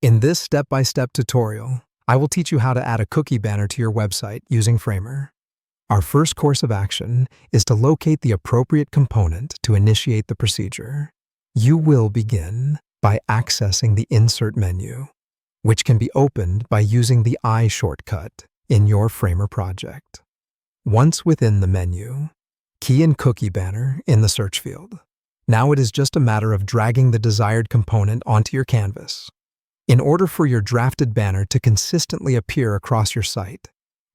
In this step-by-step tutorial, I will teach you how to add a cookie banner to your website using Framer. Our first course of action is to locate the appropriate component to initiate the procedure. You will begin by accessing the Insert menu, which can be opened by using the I shortcut in your Framer project. Once within the menu, key in Cookie Banner in the search field. Now it is just a matter of dragging the desired component onto your canvas. In order for your drafted banner to consistently appear across your site,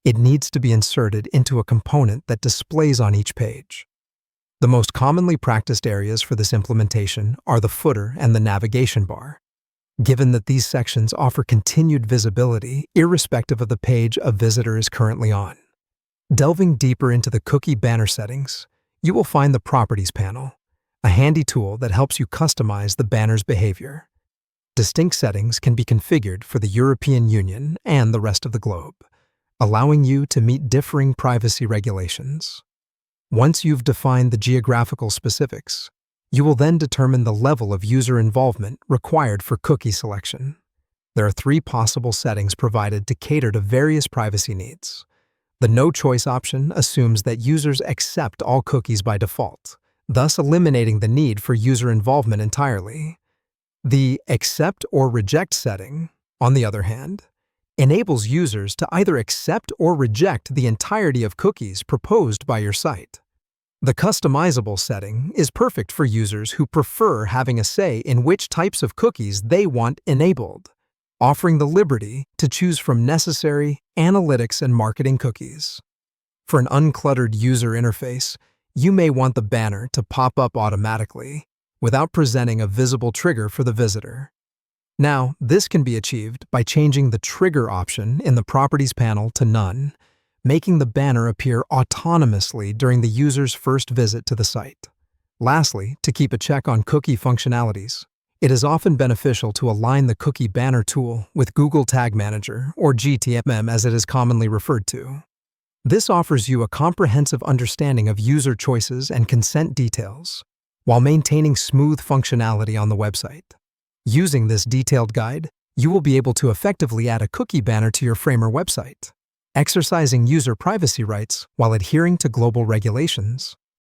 it needs to be inserted into a component that displays on each page. The most commonly practiced areas for this implementation are the footer and the navigation bar, given that these sections offer continued visibility irrespective of the page a visitor is currently on. Delving deeper into the cookie banner settings, you will find the Properties panel, a handy tool that helps you customize the banner's behavior. Distinct settings can be configured for the European Union and the rest of the globe, allowing you to meet differing privacy regulations. Once you've defined the geographical specifics, you will then determine the level of user involvement required for cookie selection. There are 3 possible settings provided to cater to various privacy needs. The No Choice option assumes that users accept all cookies by default, thus eliminating the need for user involvement entirely. The Accept or Reject setting, on the other hand, enables users to either accept or reject the entirety of cookies proposed by your site. The Customizable setting is perfect for users who prefer having a say in which types of cookies they want enabled, offering the liberty to choose from necessary analytics and marketing cookies. For an uncluttered user interface, you may want the banner to pop up automatically, without presenting a visible trigger for the visitor. Now, this can be achieved by changing the Trigger option in the Properties panel to None, making the banner appear autonomously during the user's first visit to the site. Lastly, to keep a check on cookie functionalities, it is often beneficial to align the Cookie Banner tool with Google Tag Manager, or GTM as it is commonly referred to. This offers you a comprehensive understanding of user choices and consent details, while maintaining smooth functionality on the website. Using this detailed guide, you will be able to effectively add a cookie banner to your Framer website, exercising user privacy rights while adhering to global regulations.